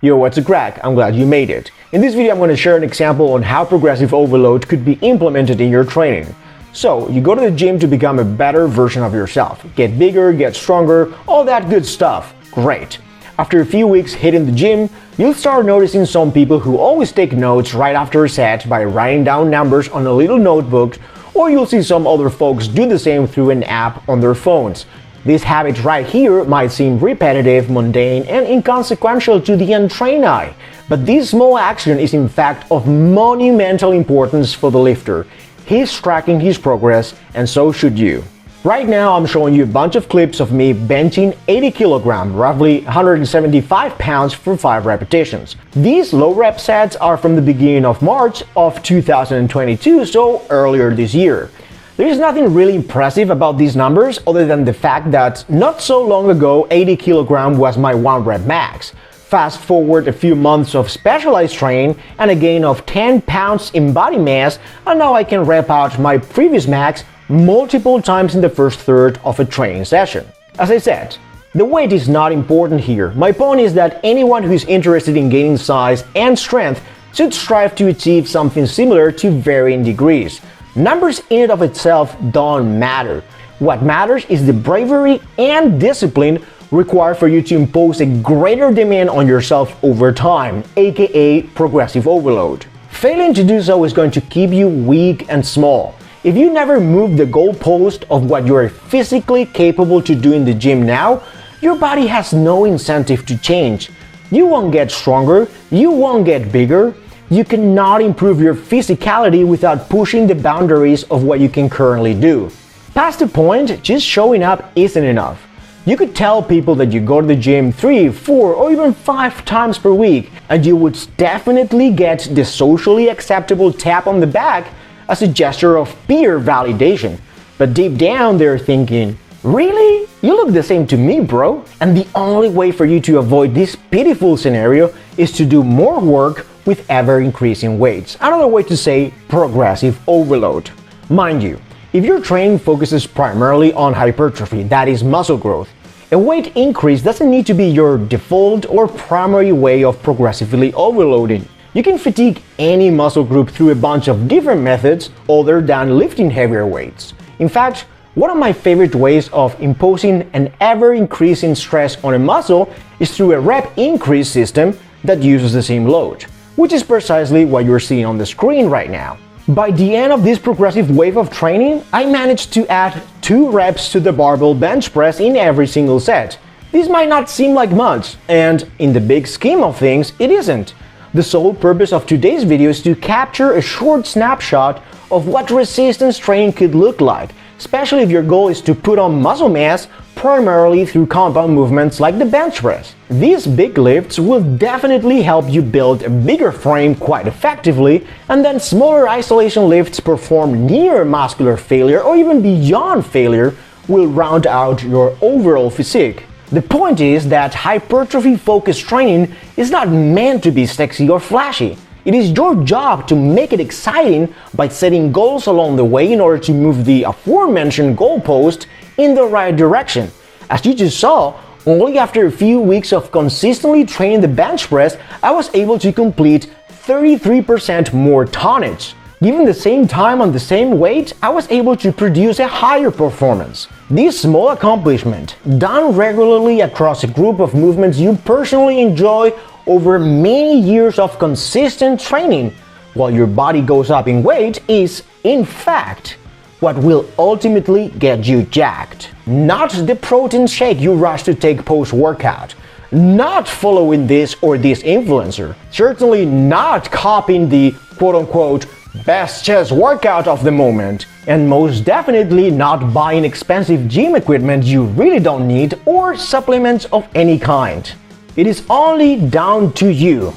Yo, what's a crack? I'm glad you made it. In this video I'm going to share an example on how progressive overload could be implemented in your training. So, you go to the gym to become a better version of yourself. Get bigger, get stronger, all that good stuff. Great. After a few weeks hitting the gym, you'll start noticing some people who always take notes right after a set by writing down numbers on a little notebook, or you'll see some other folks do the same through an app on their phones. This habit right here might seem repetitive, mundane, and inconsequential to the untrained eye, but this small action is in fact of monumental importance for the lifter. He's tracking his progress, and so should you. Right now I'm showing you a bunch of clips of me benching 80 kg, roughly 175 pounds for 5 repetitions. These low rep sets are from the beginning of March of 2022, so earlier this year. There is nothing really impressive about these numbers other than the fact that not so long ago 80 kg was my 1 rep max. Fast forward a few months of specialized training and a gain of 10 pounds in body mass, and now I can rep out my previous max multiple times in the first third of a training session. As I said, the weight is not important here. My point is that anyone who is interested in gaining size and strength should strive to achieve something similar to varying degrees. Numbers in and of itself don't matter. What matters is the bravery and discipline required for you to impose a greater demand on yourself over time, aka progressive overload. Failing to do so is going to keep you weak and small. If you never move the goalpost of what you are physically capable to do in the gym now, your body has no incentive to change. You won't get stronger, you won't get bigger. You cannot improve your physicality without pushing the boundaries of what you can currently do. Past the point, just showing up isn't enough. You could tell people that you go to the gym 3, 4, or even 5 times per week, and you would definitely get the socially acceptable tap on the back as a gesture of peer validation. But deep down they're thinking, really? You look the same to me, bro. And the only way for you to avoid this pitiful scenario is to do more work with ever-increasing weights. Another way to say progressive overload. Mind you, if your training focuses primarily on hypertrophy, that is muscle growth, a weight increase doesn't need to be your default or primary way of progressively overloading. You can fatigue any muscle group through a bunch of different methods other than lifting heavier weights. In fact, one of my favorite ways of imposing an ever-increasing stress on a muscle is through a rep increase system that uses the same load, which is precisely what you're seeing on the screen right now. By the end of this progressive wave of training, I managed to add 2 reps to the barbell bench press in every single set. This might not seem like much, and in the big scheme of things, it isn't. The sole purpose of today's video is to capture a short snapshot of what resistance training could look like, especially if your goal is to put on muscle mass primarily through compound movements like the bench press. These big lifts will definitely help you build a bigger frame quite effectively, and then smaller isolation lifts performed near muscular failure or even beyond failure will round out your overall physique. The point is that hypertrophy-focused training is not meant to be sexy or flashy. It is your job to make it exciting by setting goals along the way in order to move the aforementioned goalpost in the right direction. As you just saw, only after a few weeks of consistently training the bench press, I was able to complete 33% more tonnage. Given the same time on the same weight, I was able to produce a higher performance. This small accomplishment, done regularly across a group of movements you personally enjoy over many years of consistent training, while your body goes up in weight, is, in fact, what will ultimately get you jacked. Not the protein shake you rush to take post-workout. Not following this or this influencer. Certainly not copying the quote-unquote best chest workout of the moment. And most definitely not buying expensive gym equipment you really don't need or supplements of any kind. It is only down to you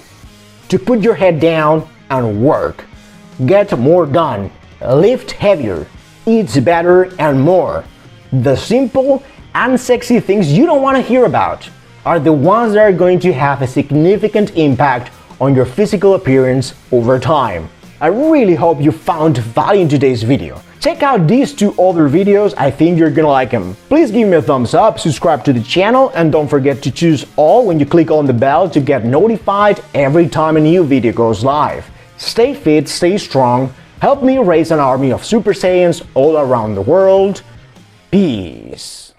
to put your head down and work. Get more done, lift heavier, eat better, and more. The simple, unsexy things you don't want to hear about are the ones that are going to have a significant impact on your physical appearance over time. I really hope you found value in today's video. Check out these 2 other videos, I think you're gonna like them. Please give me a thumbs up, subscribe to the channel, and don't forget to choose all when you click on the bell to get notified every time a new video goes live. Stay fit, stay strong, help me raise an army of Super Saiyans all around the world. Peace.